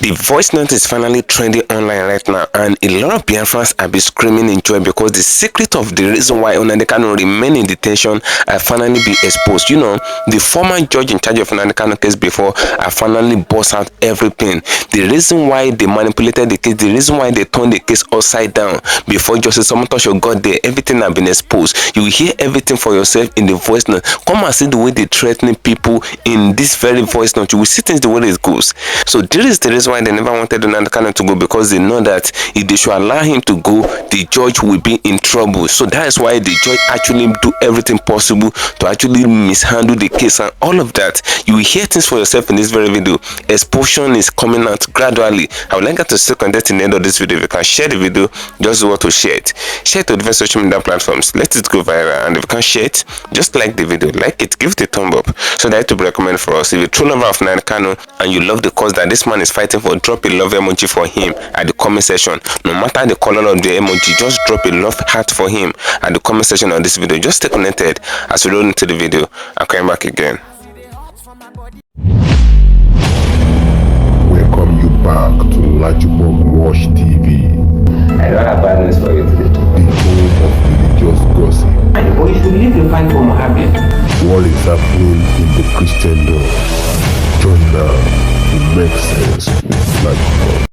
The voice note is finally trending online right now, and a lot of Biafrans have been screaming in joy because the secret of the reason why Nnamdi Kanu remain in detention have finally been exposed. You know, the former judge in charge of Nnamdi Kanu case before have finally bust out everything. The reason why they manipulated the case, the reason why they turned the case upside down before Justice Omotosho got there, everything have been exposed. You will hear everything for yourself in the voice note. Come and see the way they threatening people in this very voice note. You will see things the way it goes. So this is the reason why they never wanted Nnamdi Kanu to go, because they know that if they should allow him to go, the judge will be in trouble. So that is why the judge actually do everything possible to actually mishandle the case and all of that. You will hear things for yourself in this very video. Exposure is coming out gradually. I would like you to stay connected in the end of this video. If you can share the video, just want to share it. Share it to different social media platforms. Let it go viral. And if you can share it, just like the video, like it, give it a thumb up, so that it will be recommended for us. If you're a true lover of Nnamdi Kanu and you love the cause that this man is fighting for, drop a love emoji for him at the comment section. No matter the color of the emoji, just drop a love heart for him at the comment section of this video. Just stay connected as we roll into the video. I'm coming back again. Welcome you back to LAJUPOG Watch TV. I don't have bad news for you today. The home of religious gossip. But you should leave the fight for Mohammed. What is happening in the Christendom? Join now to make sense with LAJUPOG.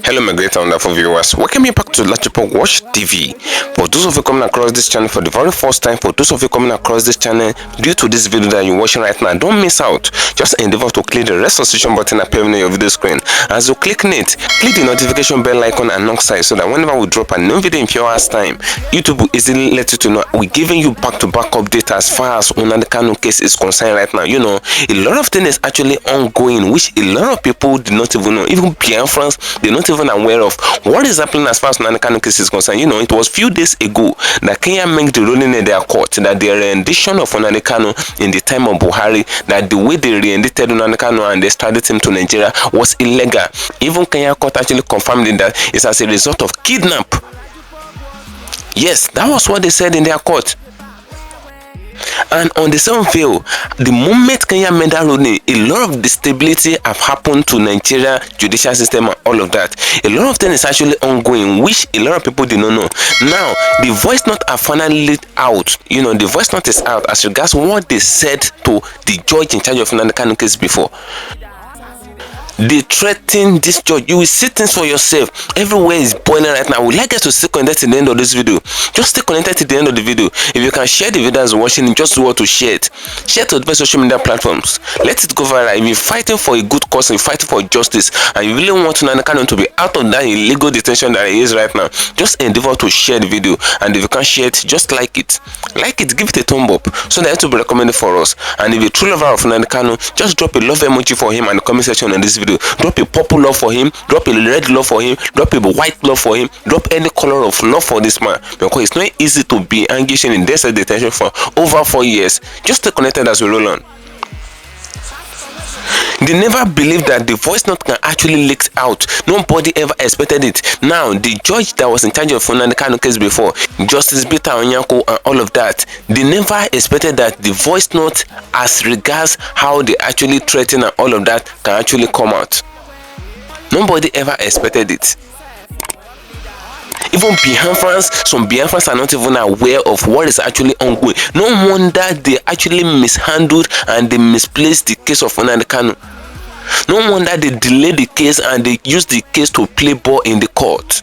Hello my great and wonderful viewers, welcome you back to LAJUPOG Watch TV. For those of you coming across this channel for the very first time, for those of you coming across this channel due to this video that you're watching right now, don't miss out. Just endeavor to click the restoration button appearing on your video screen. As you click it, click the notification bell icon alongside, so that whenever we drop a new video in few hours time, YouTube will easily let you to know we're giving you back-to-back update as far as Nnamdi Kanu case is concerned right now. You know, a lot of things is actually ongoing, which a lot of people did not even know. Even Biafrans, they're not even aware of what is happening as far as Nnamdi Kanu case is concerned. You know, it was few days ago that Kenya made the ruling in their court that the rendition of Nnamdi Kanu in the time of Buhari, that the way they re-indicted Nnamdi Kanu and they extradited him to Nigeria was illegal. Even Kenya court actually confirmed that it's as a result of kidnap. Yes, that was what they said in their court. And on the same veil, the moment Kenya made that ruling, a lot of instability have happened to Nigeria judicial system and all of that. A lot of things is actually ongoing, which a lot of people did not know. Now, the voice note are finally out. You know, the voice note is out as regards what they said to the judge in charge of Nnamdi Kanu case before. They threaten this judge. You will see things for yourself. Everywhere is boiling right now. I would like you to stay connected to the end of this video. Just stay connected to the end of the video. If you can share the video as you're watching, just do what to share it. Share it to different social media platforms. Let it go viral. If you're fighting for a good cause, you're fighting for justice, and you really want Nnamdi Kanu to be out of that illegal detention that he is right now, just endeavor to share the video. And if you can share it, just like it. Like it, give it a thumb up, so that it will be recommended for us. And if you're a true lover of Nnamdi Kanu, just drop a love emoji for him in the comment section on this video. Drop a purple love for him, drop a red love for him, drop a white love for him, drop any color of love for this man, because it's not easy to be engaged in this detention for over 4 years. Just stay connected as we roll on. They never believed that the voice note can actually leak out. Nobody ever expected it. Now, the judge that was in charge of Nnamdi Kanu case before, Justice Peter Onyanko and all of that, they never expected that the voice note as regards how they actually threaten and all of that can actually come out. Nobody ever expected it. Even Biafrans, some Biafrans are not even aware of what is actually ongoing. No wonder they actually mishandled and they misplaced the case of Nnamdi Kanu. No wonder they delayed the case and they used the case to play ball in the court.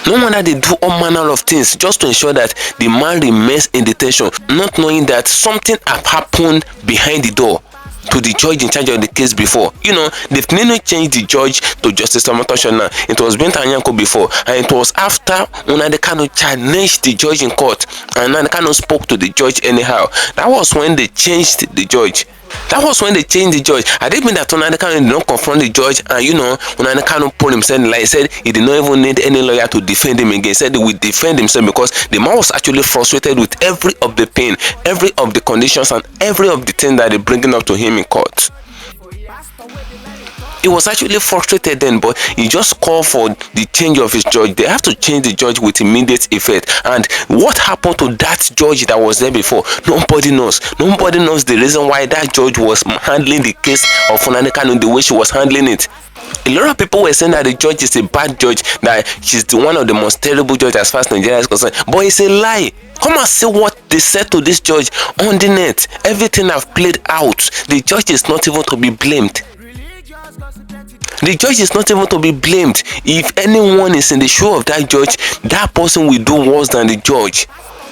No wonder they do all manner of things just to ensure that the man remains in detention, not knowing that something have happened behind the door to the judge in charge of the case before. You know, they've nearly changed the judge to Justice Omotosho now. It was Binta Onyanko before, and it was after Nnamdi Kanu challenged the judge in court and Nnamdi Kanu spoke to the judge anyhow. That was when they changed the judge. That was when they changed the judge. I didn't mean that Nnamdi Kanu did not confront the judge, and you know, Nnamdi Kanu pulled himself in lie. He said he did not even need any lawyer to defend him again. He said he would defend himself because the man was actually frustrated with every of the pain, every of the conditions, and every of the things that they're bringing up to him in court. He was actually frustrated then, but he just called for the change of his judge. They have to change the judge with immediate effect. And what happened to that judge that was there before? Nobody knows. Nobody knows the reason why that judge was handling the case of Nnamdi Kanu the way she was handling it. A lot of people were saying that the judge is a bad judge, that she's one of the most terrible judges as far as Nigeria is concerned. But it's a lie. Come and see what they said to this judge on the net. Everything I've played out. The judge is not even to be blamed. The judge is not even to be blamed. If anyone is in the shoe of that judge, that person will do worse than the judge.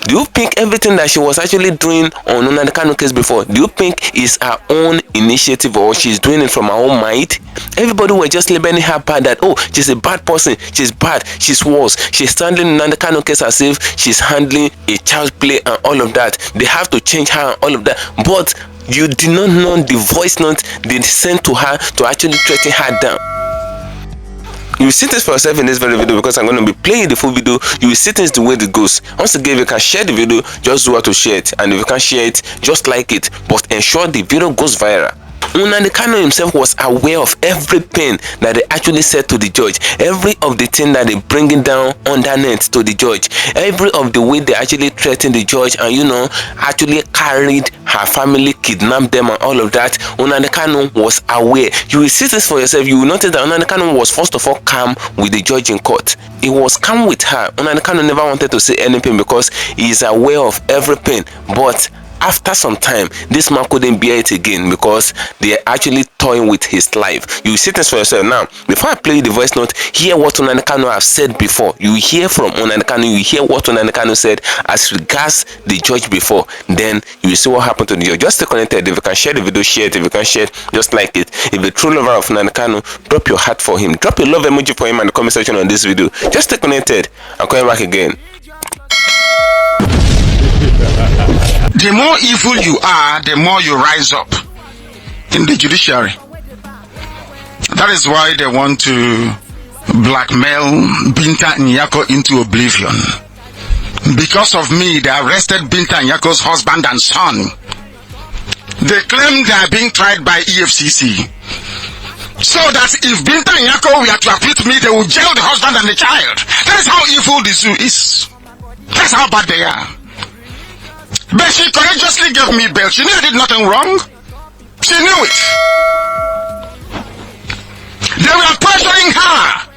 Do you think everything that she was actually doing on Nnamdi Kanu case before, do you think is her own initiative or she's doing it from her own mind? Everybody were just labeling her bad, that oh, she's a bad person, she's bad, she's worse, she's handling Nnamdi Kanu case as if she's handling a child play and all of that. They have to change her and all of that. But you did not know the voice note they sent to her to actually threaten her down. You will see this for yourself in this very video, because I'm going to be playing the full video. You will see things the way it goes. Once again, if you can share the video, just do how to share it, and if you can share it, just like it, but ensure the video goes viral. Nnamdi Kanu himself was aware of every pain that they actually said to the judge, every of the thing that they bringing down on that net to the judge, every of the way they actually threatened the judge and actually carried her family, kidnapped them and all of that. Nnamdi Kanu was aware. You will see this for yourself. You will notice that Nnamdi Kanu was first of all calm with the judge in court. He was calm with her. Nnamdi Kanu never wanted to say anything because he is aware of every pain. But after some time, this man couldn't bear it again because they are actually toying with his life. You see this for yourself. Now, before I play the voice note, hear what Nnamdi Kanu have said before. You hear from Nnamdi Kanu, you hear what Nnamdi Kanu said as regards the judge before. Then you will see what happened to the judge. Just stay connected. If you can share the video, share it. If you can share it, just like it. If you're a true lover of Nnamdi Kanu, drop your heart for him. Drop your love emoji for him in the comment section on this video. Just stay connected. I'm coming back again. The more evil you are, the more you rise up in the judiciary. That is why they want to blackmail Binta Nyako into oblivion. Because of me, they arrested Binta Nyako's husband and son. They claim they are being tried by EFCC. So that if Binta Nyako were to acquit me, they will jail the husband and the child. That is how evil the zoo is. That's how bad they are. But she courageously gave me bail. She knew I did nothing wrong. She knew it. They were pressuring her.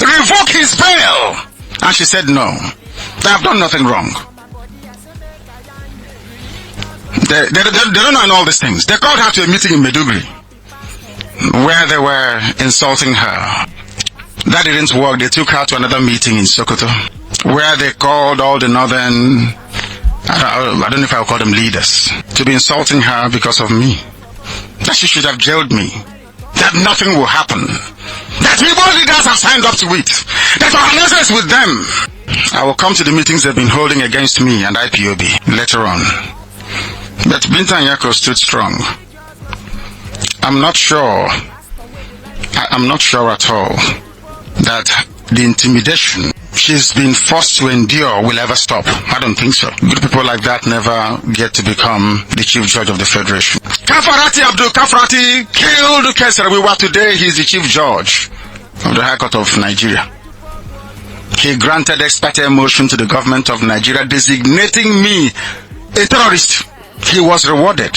Revoke his bail. And she said no. I have done nothing wrong. They don't know all these things. They called her to a meeting in Maiduguri where they were insulting her. That didn't work. They took her to another meeting in Sokoto where they called all the northern, I don't know if I'll call them leaders, to be insulting her because of me. That she should have jailed me. That nothing will happen. That people leaders have signed up to it. That our is with them. I will come to the meetings they've been holding against me and IPOB later on. But Binta Nyako stood strong. I'm not sure at all that the intimidation she's been forced to endure will ever stop. I don't think so. Good people like that never get to become the chief judge of the federation. Kafarati Abdul Kafarati killed Kesarawiwa. Today he's the chief judge of the High Court of Nigeria. He granted expert motion to the government of Nigeria designating me a terrorist. He was rewarded.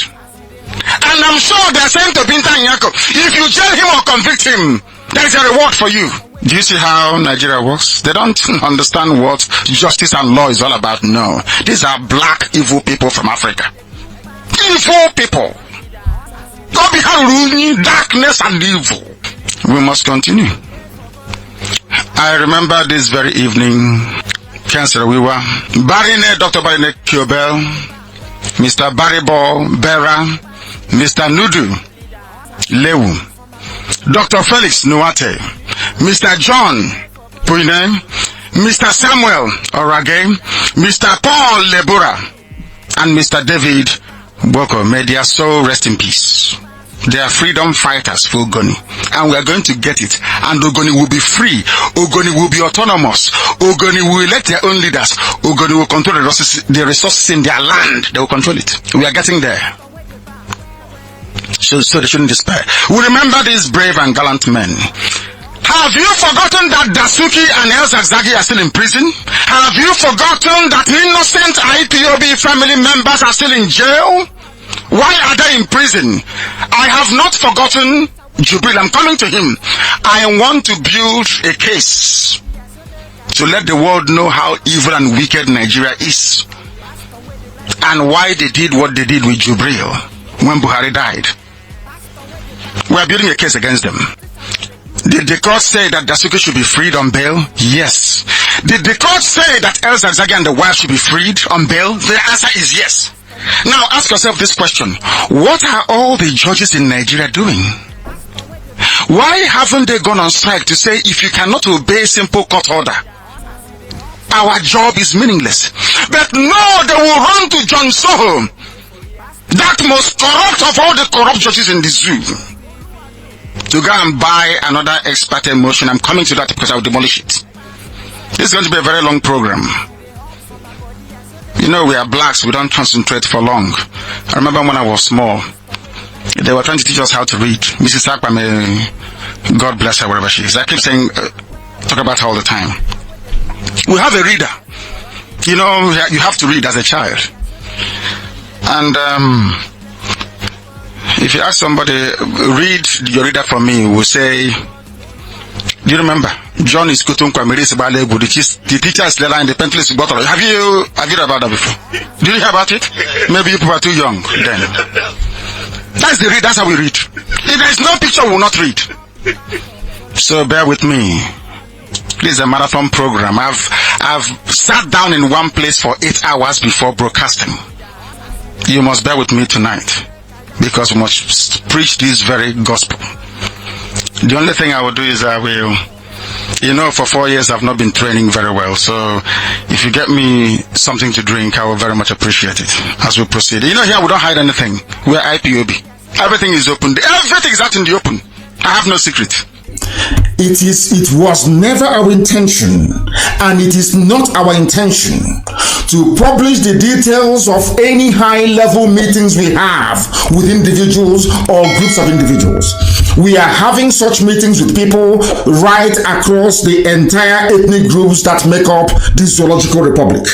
And I'm sure they're saying to Binta Nyako, if you jail him or convict him, there is a reward for you. Do you see how Nigeria works? They don't understand what justice and law is all about. No. These are black, evil people from Africa. Evil people. Go behind darkness and evil. We must continue. I remember this very evening, Cancer Wiwa, Dr. Barine Kyobel, Mr. Baribo Bera, Mr. Nudu Lewu, Dr. Felix Nuate, Mr. John Puine, Mr. Samuel Orage, Mr. Paul Lebura, and Mr. David Boko. May their soul rest in peace. They are freedom fighters for Ogoni, and we are going to get it. And Ogoni will be free. Ogoni will be autonomous. Ogoni will elect their own leaders. Ogoni will control the resources in their land. They will control it. We are getting there. so they shouldn't despair. We remember these brave and gallant men. Have you forgotten that Dasuki and El Zagzagi are still in prison? Have you forgotten that innocent IPOB family members are still in jail? Why are they in prison? I have not forgotten Jubril. I'm coming to him. I want to build a case to let the world know how evil and wicked Nigeria is, and why they did what they did with Jubril when Buhari died. We are building a case against them. Did the court say that Dasuki should be freed on bail? Yes. Did the court say that El Zagzagi and the wife should be freed on bail? The answer is yes. Now ask yourself this question. What are all the judges in Nigeria doing? Why haven't they gone on strike to say, if you cannot obey simple court order, our job is meaningless? But no, they will run to John Soho, that most corrupt of all the corrupt judges in the zoo, to go and buy another expert motion. I'm coming to that because I will demolish it. This is going to be a very long program. You know, we are blacks, we don't concentrate for long. I remember when I was small, they were trying to teach us how to read. Mrs. Akpame, God bless her wherever she is. I keep saying, talk about her all the time. We have a reader. You know, you have to read as a child. And if you ask somebody, read your reader for me, will say, do you remember? John is Kutunkwa Merisi Balebu, the teacher is Lela in the Pentelis bottle. Have you heard about that before? Did you hear about it? Maybe you people are too young then. That's the read, that's how we read. If there is no picture, we will not read. So bear with me. This is a marathon program. I've sat down in one place for 8 hours before broadcasting. You must bear with me tonight, because we must preach this very gospel. The only thing I will do is I will, you know, for 4 years I've not been training very well. So if you get me something to drink, I will very much appreciate it as we proceed. You know, here we don't hide anything. We're IPOB. Everything is open. Everything is out in the open. I have no secret. It was never our intention, and it is not our intention, to publish the details of any high-level meetings we have with individuals or groups of individuals. We are having such meetings with people right across the entire ethnic groups that make up this zoological republic.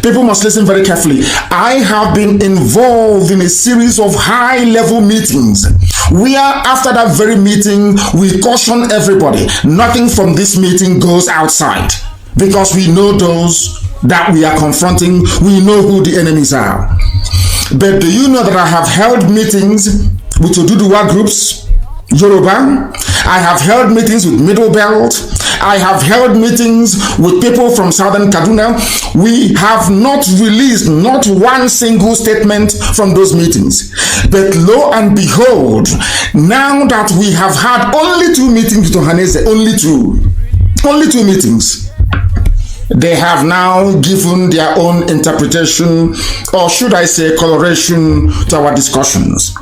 People must listen very carefully. I have been involved in a series of high-level meetings where after that very meeting, we caution everybody, nothing from this meeting goes outside, because we know those that we are confronting, we know who the enemies are. But do you know that I have held meetings with Oduduwa groups, Yoruba? I have held meetings with Middle Belt. I have held meetings with people from Southern Kaduna. We have not released not one single statement from those meetings. But lo and behold, now that we have had only 2 meetings with Ohaneze, only two meetings, they have now given their own interpretation, or should I say coloration, to our discussions.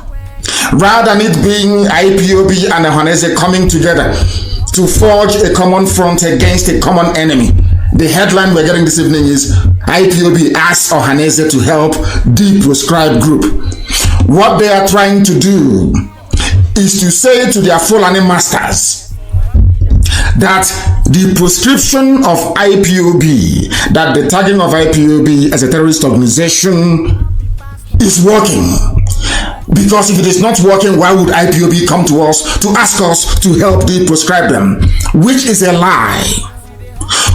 Rather than it being IPOB and Ohaneze coming together to forge a common front against a common enemy, the headline we're getting this evening is IPOB asks Ohaneze to help the proscribed group. What they are trying to do is to say to their Fulani masters that the proscription of IPOB, that the tagging of IPOB as a terrorist organization is working. Because if it is not working, why would IPOB come to us to ask us to help proscribe them? Which is a lie.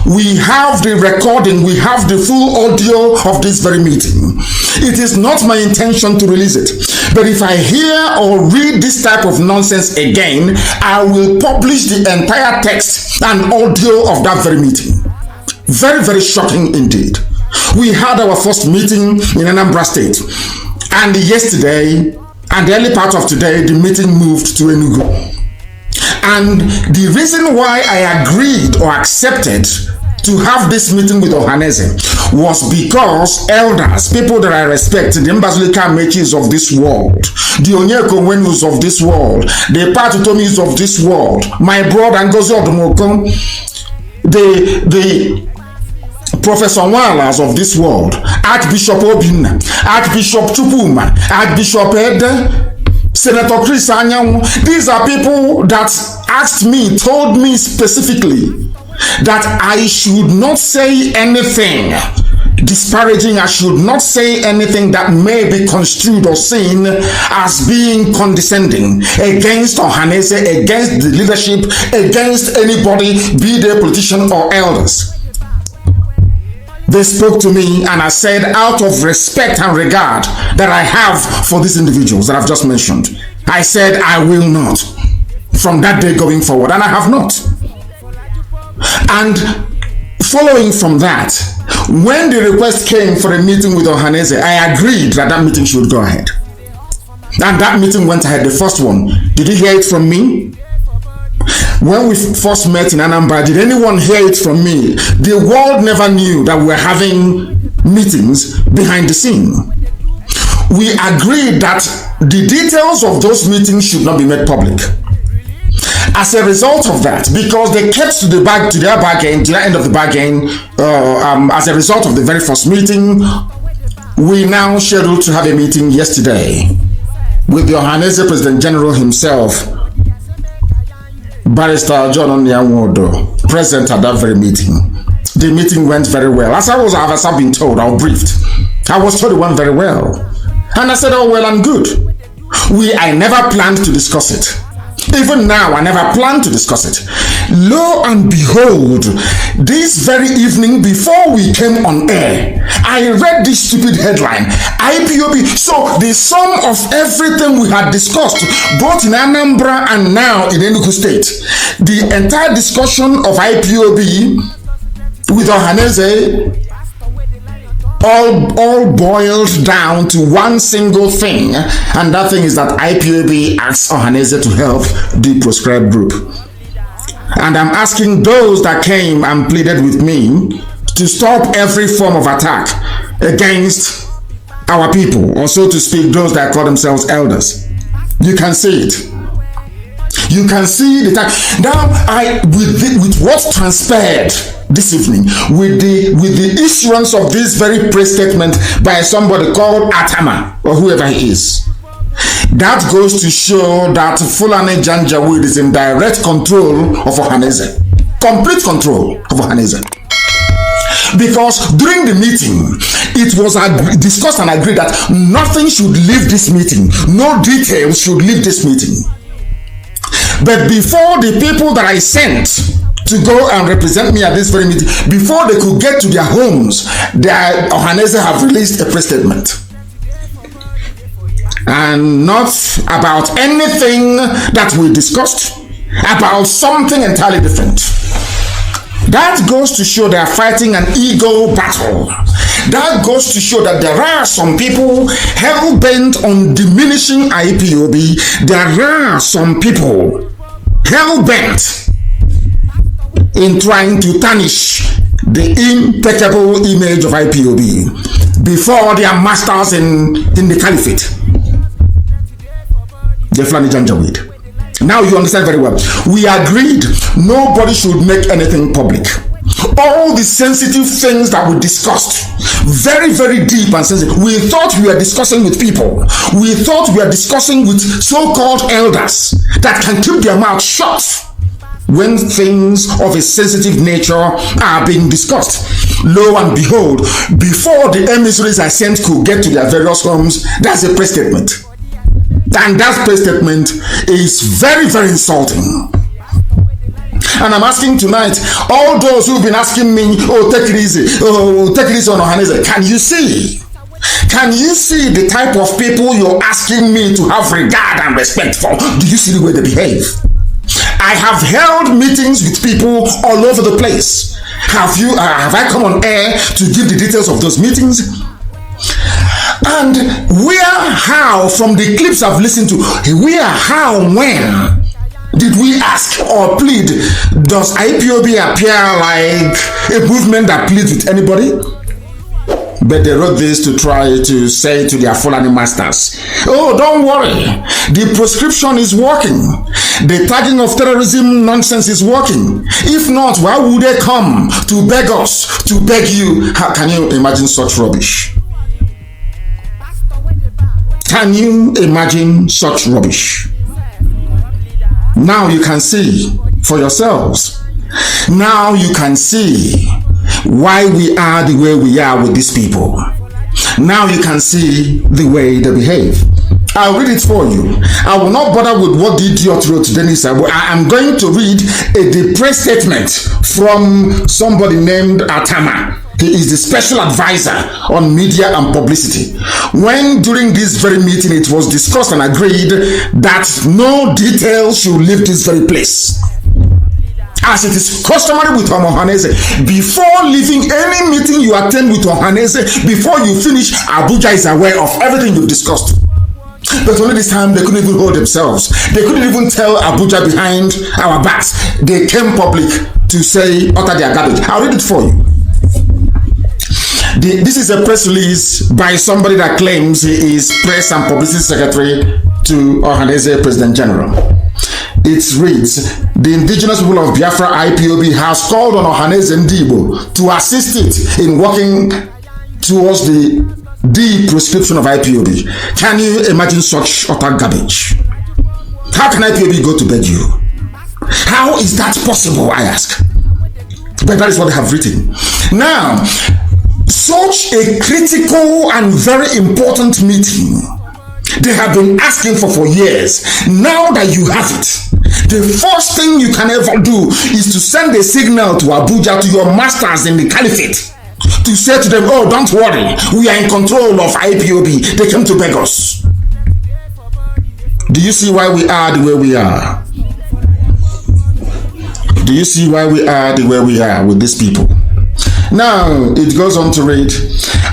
We have the recording, we have the full audio of this very meeting. It is not my intention to release it. But if I hear or read this type of nonsense again, I will publish the entire text and audio of that very meeting. Very, very shocking indeed. We had our first meeting in Anambra State. And yesterday, and the early part of today, the meeting moved to Enugu. And the reason why I agreed or accepted to have this meeting with Ohaneze was because elders, people that I respect, the Mbazulika Mechis of this world, the Onyeko Wenus of this world, the Patutomis of this world, my brother Ngozi Odomoko, the Professor Walas of this world, Archbishop Obinna, Archbishop Chupuma, Archbishop Ede, Senator Chris Anyanwu. These are people that asked me, told me specifically that I should not say anything disparaging. I should not say anything that may be construed or seen as being condescending against Ohanese, against the leadership, against anybody, be they politician or elders. They spoke to me and I said, out of respect and regard that I have for these individuals that I've just mentioned, I said I will not from that day going forward, and I have not. And following from that, when the request came for a meeting with Ohanese, I agreed that that meeting should go ahead. And that meeting went ahead, the first one. Did you hear it from me? When we first met in Anambra, did anyone hear it from me? The world never knew that we were having meetings behind the scene. We agreed that the details of those meetings should not be made public. As a result of that, because they kept to their bargain, to the end of the bargain, as a result of the very first meeting, we now scheduled to have a meeting yesterday with the Ohanese President General himself, Barrister John Onyanwodo, present at that very meeting. The meeting went very well. As I've been told, I was briefed. I was told it went very well. And I said, oh, well and good. I never planned to discuss it. Even now, I never planned to discuss it. Lo and behold, this very evening before we came on air, I read this stupid headline, IPOB. So the sum of everything we had discussed, both in Anambra and now in Enugu State, the entire discussion of IPOB with Ohanese, all boiled down to one single thing, and that thing is that IPOB asks Ohanese to help the proscribed group. And I'm asking those that came and pleaded with me to stop every form of attack against our people, or so to speak, those that call themselves elders. You can see it. You can see the time. Now, with what transpired this evening, with the issuance of this very praise statement by somebody called Atama, or whoever he is, that goes to show that Fulani Janjaweed is in direct control of Ohanese. Complete control of Ohanese. Because during the meeting, it was discussed and agreed that nothing should leave this meeting. No details should leave this meeting. But before the people that I sent to go and represent me at this very meeting, before they could get to their homes, their Ohanese have released a press statement. And not about anything that we discussed, about something entirely different. That goes to show they are fighting an ego battle. That goes to show that there are some people hell-bent on diminishing IPOB. There are some people hell-bent in trying to tarnish the impeccable image of IPOB before their masters in the caliphate, the Fulani Janjaweed. Now you understand very well. We agreed nobody should make anything public. All the sensitive things that we discussed, very, very deep and sensitive, we thought we were discussing with people. We thought we were discussing with so-called elders that can keep their mouth shut when things of a sensitive nature are being discussed. Lo and behold, before the emissaries I sent could get to their various homes, that's a press statement. And that press statement is very, very insulting. And I'm asking tonight, all those who've been asking me, oh, take it easy on Ohanese, can you see? Can you see the type of people you're asking me to have regard and respect for? Do you see the way they behave? I have held meetings with people all over the place. Have I come on air to give the details of those meetings? And how, from the clips I've listened to, when did we ask or plead? Does IPOB appear like a movement that pleads with anybody? But they wrote this to try to say to their Fulani masters, oh, don't worry, the proscription is working. The tagging of terrorism nonsense is working. If not, why would they come to beg us, to beg you? How can you imagine such rubbish? Can you imagine such rubbish? Now you can see for yourselves. Now you can see why we are the way we are with these people. Now you can see the way they behave. I'll read it for you. I will not bother with what the idiot wrote today. I am going to read a depressed statement from somebody named Atama. He is the special advisor on media and publicity. When during this very meeting it was discussed and agreed that no details should leave this very place. As it is customary with Ohaneze, before leaving any meeting you attend with Ohaneze, before you finish, Abuja is aware of everything you've discussed. But only this time they couldn't even hold themselves. They couldn't even tell Abuja behind our backs. They came public to say utter their garbage. I'll read it for you. This is a press release by somebody that claims he is press and publicity secretary to Ohaneze President General. It reads, the indigenous people of Biafra IPOB has called on Ohaneze Ndigbo to assist it in working towards the de-proscription of IPOB. Can you imagine such utter garbage? How can IPOB go to bed you? How is that possible, I ask? But that is what they have written. Now, such a critical and very important meeting they have been asking for years. Now that you have it, the first thing you can ever do is to send a signal to Abuja, to your masters in the caliphate, to say to them, oh, don't worry, we are in control of IPOB. They came to beg us. Do you see why we are the way we are? Do you see why we are the way we are with these people? Now, it goes on to read,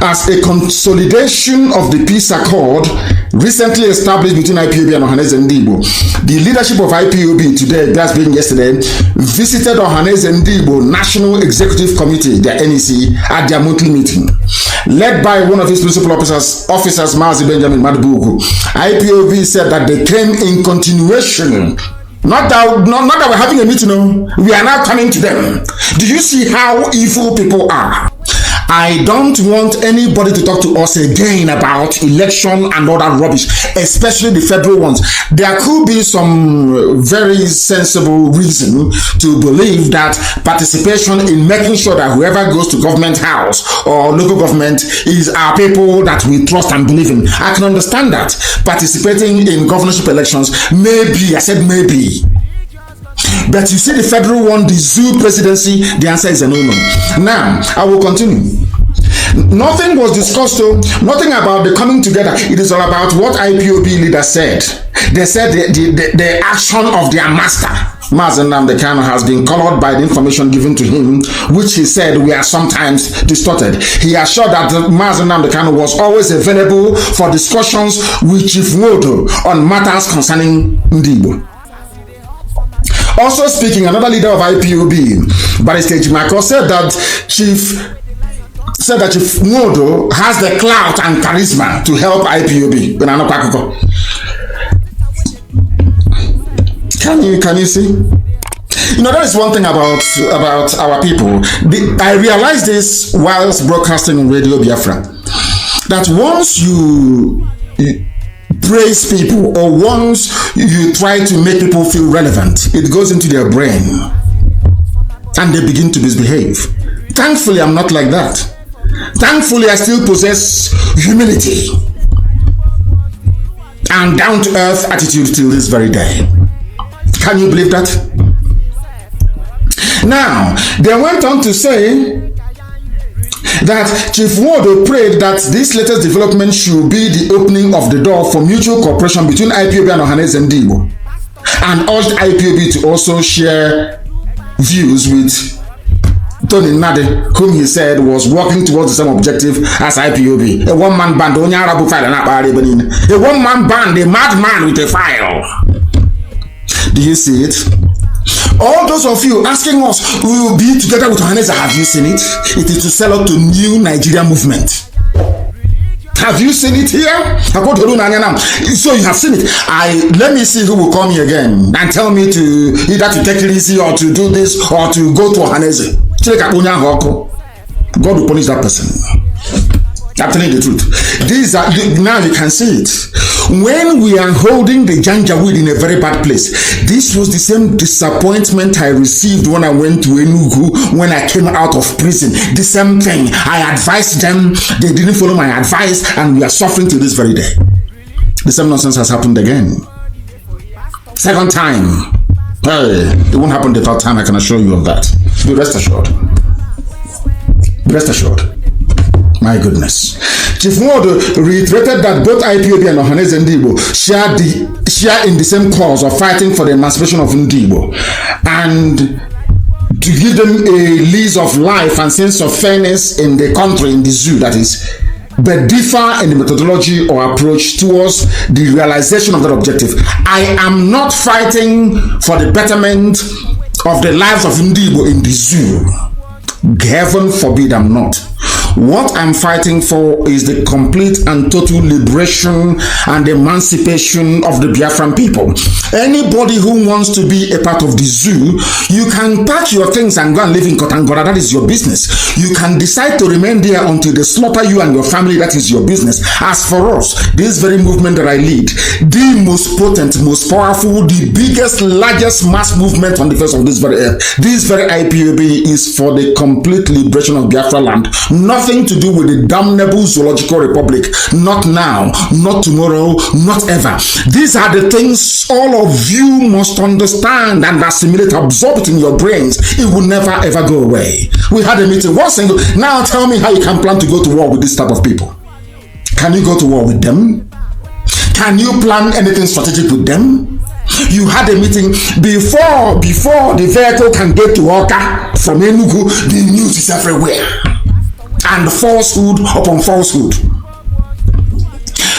as a consolidation of the peace accord recently established between IPOB and Ohaneze Ndigbo, the leadership of IPOB today, that's been yesterday, visited Ohaneze Ndigbo National Executive Committee, their NEC, at their monthly meeting. Led by one of his principal officers Mazi Benjamin Madubugu, IPOB said that they came in continuation. Not that we're having a meeting, no. We are now coming to them. Do you see how evil people are? I don't want anybody to talk to us again about election and all that rubbish, especially the federal ones. There could be some very sensible reason to believe that participation in making sure that whoever goes to government house or local government is our people that we trust and believe in. I can understand that. Participating in governorship elections, maybe, I said maybe. But you see the federal one, the zoo presidency, the answer is a no-no. Now, I will continue. Nothing was discussed, nothing about the coming together. It is all about what IPOB leaders said. They said the action of their master, Nnamdi Kanu, has been colored by the information given to him, which he said were sometimes distorted. He assured that Nnamdi Kanu was always available for discussions with Chief Nwodo on matters concerning Ndigbo. Also speaking, another leader of IPOB, Barrister Ejimako, said that Chief Nwodo has the clout and charisma to help IPOB. Can you see? You know, that is one thing about our people. I realized this whilst broadcasting on Radio Biafra, that once you praise people or once you try to make people feel relevant, it goes into their brain and they begin to misbehave. Thankfully, I'm not like that. Thankfully, I still possess humility and down-to-earth attitude till this very day. Can you believe that? Now, they went on to say that Chief Nwodo prayed that this latest development should be the opening of the door for mutual cooperation between IPOB and Ohaneze Ndigbo, and urged IPOB to also share views with Tony Nnadi, whom he said was working towards the same objective as IPOB. A one-man band, a one-man band, a madman with a file. Do you see it? All those of you asking us, we will be together with Ohaneze, have you seen it? It is to sell out to new Nigeria movement. Have you seen it here? So you have seen it. Let me see who will call me again and tell me to either to take it easy or to do this or to go to Ohaneze. God will punish that person. I'm telling you the truth. These are, now you can see it. when we are holding the Janjaweed in a very bad place, this was the same disappointment I received when I went to Enugu when I came out of prison. The same thing. I advised them, they didn't follow my advice, and we are suffering to this very day. The same nonsense has happened again. Second time. Hey, it won't happen the third time, I can assure you of that. Be rest assured. Be rest assured. My goodness. Chief Ward reiterated that both IPOB and Ohaneze Ndigbo share in the same cause of fighting for the emancipation of Ndigbo, and to give them a lease of life and sense of fairness in the country, in the zoo, that is, but differ in the methodology or approach towards the realization of that objective. I am not fighting for the betterment of the lives of Ndigbo in the zoo. Heaven forbid I'm not. What I'm fighting for is the complete and total liberation and emancipation of the Biafran people. Anybody who wants to be a part of the zoo, you can pack your things and go and live in Kotangora. That is your business. You can decide to remain there until they slaughter you and your family. That is your business. As for us, this very movement that I lead, the most potent, most powerful, the biggest, largest mass movement on the face of this very earth, this very IPOB is for the complete liberation of Biafra land. Nothing to do with the damnable zoological republic. Not now, not tomorrow, not ever. These are the things all of you must understand and assimilate, absorb it in your brains. It will never ever go away. We had a meeting, one single. Now tell me how you can plan to go to war with this type of people. Can you go to war with them? Can you plan anything strategic with them? You had a meeting before the vehicle can get to Oka from Enugu. The news is everywhere. And falsehood upon falsehood.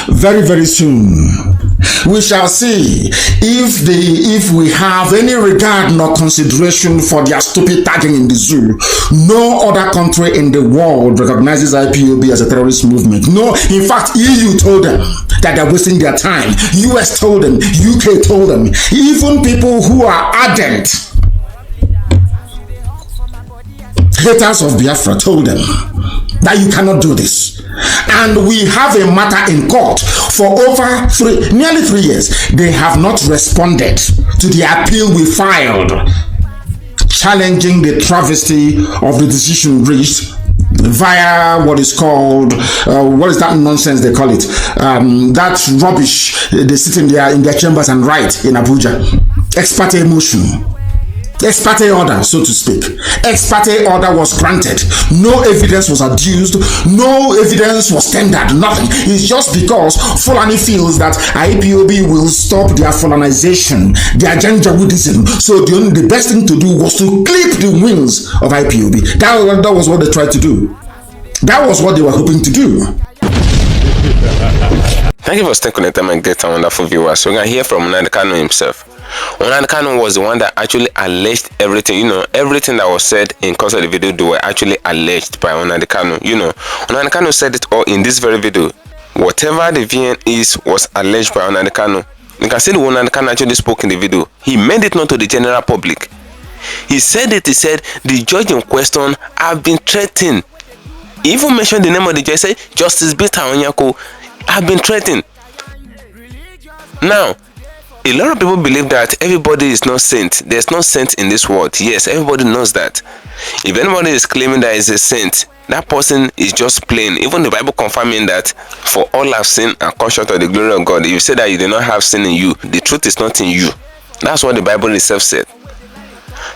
Very, very soon, we shall see if we have any regard nor consideration for their stupid tagging in the zoo. No other country in the world recognizes IPOB as a terrorist movement. No, in fact, EU told them that they're wasting their time. US told them, UK told them. Even people who are ardent haters of Biafra told them that you cannot do this. And we have a matter in court for over nearly 3 years. They have not responded to the appeal we filed, challenging the travesty of the decision reached via what is called, what is that nonsense they call it? That rubbish they sit in their chambers and write in Abuja. Ex parte motion. Ex parte order, so to speak. Ex parte order was granted. No evidence was adduced. No evidence was tendered. Nothing. It's just because Fulani feels that IPOB will stop their Fulanization, their Janjaweedism. So the best thing to do was to clip the wings of IPOB. That was what they tried to do. That was what they were hoping to do. Thank you for staying connected, my great and wonderful viewers. We're going to hear from Nnamdi Kanu himself. Nnamdi Kanu was the one that actually alleged everything. Everything that was said in course of the video, they were actually alleged by Nnamdi Kanu. Nnamdi Kanu said it all in this very video. Whatever the VN is was alleged by Nnamdi Kanu. You can see the one Nnamdi Kanu actually spoke in the video. He made it known to the general public. He said the judge in question have been threatened. He even mentioned the name of the judge, said Justice Beta Onyako have been threatened. Now, a lot of people believe that everybody is not saint. There's no saint in this world. Yes, everybody knows that. If anybody is claiming that is a saint, that person is just plain. Even the Bible confirming that for all have sinned and come short of the glory of God. If you say that you do not have sin in you, the truth is not in you. That's what the Bible itself said.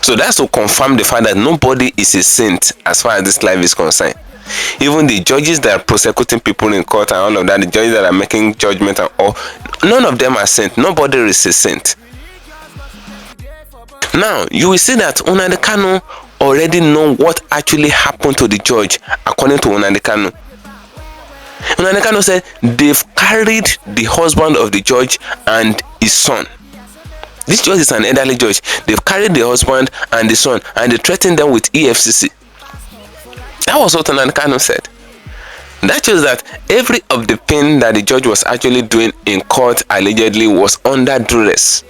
So that's to confirm the fact that nobody is a saint as far as this life is concerned. Even the judges that are prosecuting people in court and all of that, the judges that are making judgment and all, none of them are saint. Nobody is a saint. Now, you will see that Nnamdi Kanu already know what actually happened to the judge, according to Nnamdi Kanu. Nnamdi Kanu said they've carried the husband of the judge and his son. This judge is an elderly judge. They've carried the husband and the son and they threatened them with EFCC. That was what Nnamdi Kanu said. That shows that every of the pain that the judge was actually doing in court allegedly was under duress.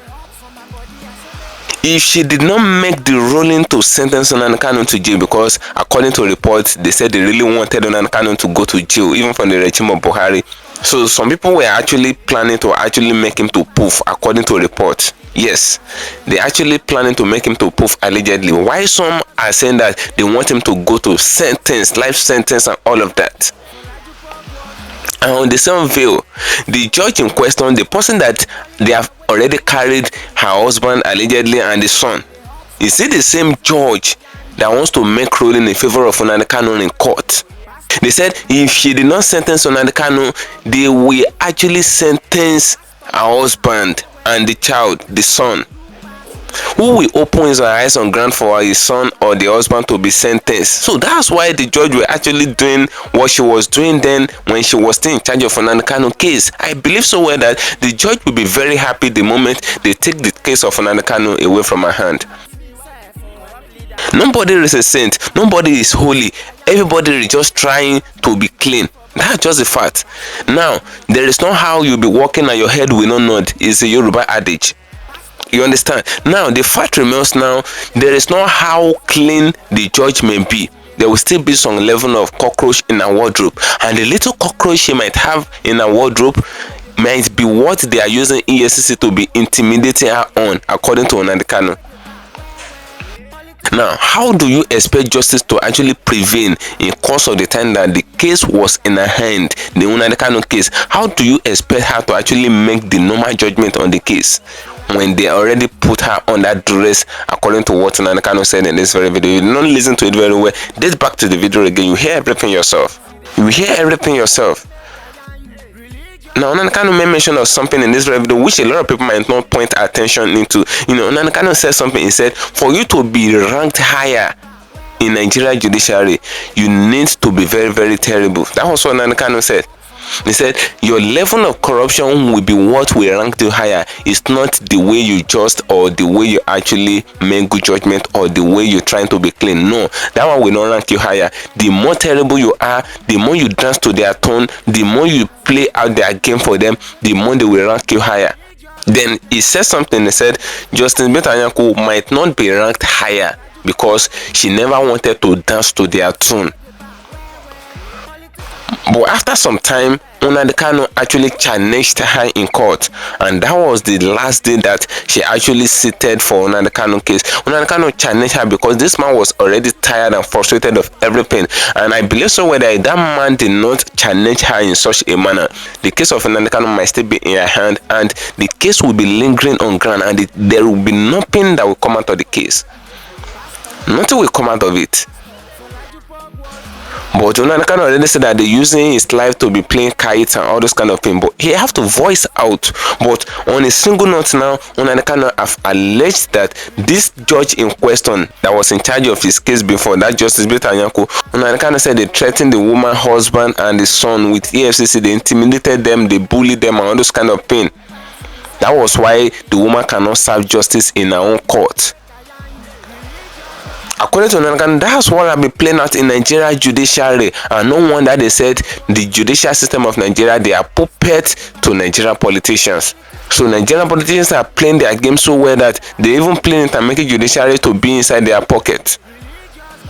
If she did not make the ruling to sentence Nnamdi Kanu to jail, because according to reports they said they really wanted Nnamdi Kanu to go to jail, even from the regime of Buhari, So some people were actually planning to actually make him to poof, according to reports. Yes, they actually planning to make him to poof allegedly. Why some are saying that they want him to go to sentence, life sentence, and all of that. And on the same veil, the judge in question, the person that they have already carried her husband allegedly and the son, is it the same judge that wants to make ruling in favor of Nnamdi Kanu in court? They said if she did not sentence Nnamdi Kanu, they will actually sentence her husband and the child, the son. Who will open his eyes on ground for his son or the husband to be sentenced? So that's why the judge were actually doing what she was doing then when she was still in charge of Nnamdi Kanu case. I believe so well that the judge will be very happy the moment they take the case of Nnamdi Kanu away from her hand. Nobody is a saint, nobody is holy, everybody is just trying to be clean. That's just the fact. Now, there is not how you'll be walking and your head will not nod. It's a Yoruba adage. You understand? Now, the fact remains now, there is not how clean the judge may be. There will still be some level of cockroach in her wardrobe. And the little cockroach she might have in her wardrobe might be what they are using EFCC to be intimidating her on, according to Nnamdi Kanu. Now, how do you expect justice to actually prevail in course of the time that the case was in her hand, the Nnamdi Kanu case? How do you expect her to actually make the normal judgment on the case when they already put her on that duress, according to what Nnamdi Kanu said in this very video? You did not listen to it very well. Get back to the video again. You hear everything yourself. You hear everything yourself. Now, Nnamdi Kanu made mention of something in this video which a lot of people might not point attention into. Nnamdi Kanu said something. He said, for you to be ranked higher in Nigeria judiciary, you need to be very, very terrible. That was what Nnamdi Kanu said. He said, your level of corruption will be what will rank you higher. It's not the way you just or the way you actually make good judgment or the way you're trying to be clean. No, that one will not rank you higher. The more terrible you are, the more you dance to their tone, the more you play out their game for them, the more they will rank you higher. Then he said something. He said, Justice Betanyaku might not be ranked higher because she never wanted to dance to their tune. But after some time, Nnamdi Kanu actually challenged her in court, and that was the last day that she actually seated for Nnamdi Kanu case. Nnamdi Kanu challenged her because this man was already tired and frustrated of everything, and I believe so whether that man did not challenge her in such a manner, the case of Nnamdi Kanu might still be in her hand, and the case will be lingering on ground, and there will be nothing that will come out of the case. Nothing will come out of it. But Nnamdi Kanu already said that they're using his life to be playing kites and all those kind of things. But he have to voice out. But on a single note now, Nnamdi Kanu have alleged that this judge in question that was in charge of his case before, that Justice Betanyaku, Nnamdi Kanu said they threatened the woman, husband, and the son with EFCC. They intimidated them, they bullied them, and all those kind of things. That was why the woman cannot serve justice in her own court. According to Nnamdi Kanu, that's what will be playing out in Nigeria judiciary, and no wonder they said the judicial system of Nigeria, they are puppets to Nigerian politicians. So Nigerian politicians are playing their game so well that they even play it and make a judiciary to be inside their pocket.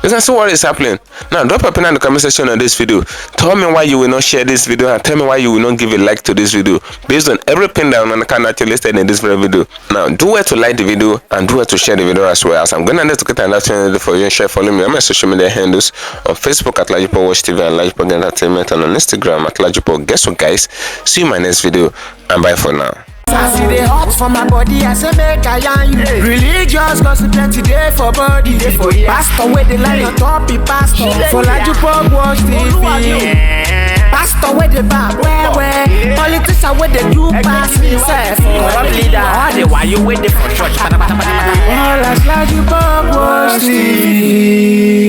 You can see what is happening. Now, drop a pin in the comment section on this video. Tell me why you will not share this video, and tell me why you will not give a like to this video based on everything that Nnamdi Kanu actually listed in this very video. Now, do well to like the video and do well to share the video as well. As I'm going to get another channel for you and share. Follow me on my social media handles on Facebook at LAJUPOG Watch TV and LAJUPOG Entertainment, and on Instagram at LAJUPOG. Guess what, guys? See you in my next video, and bye for now. I see the hot for my body, I say make I yarn you. Religious gossip plenty day for body. Pastor with the line on top, be pastor. For LAJUPOG Watch TV. Pastor with the back, where politician with the do pass me self. Corrupt leader, all the while you waiting for church. All as LAJUPOG Watch TV.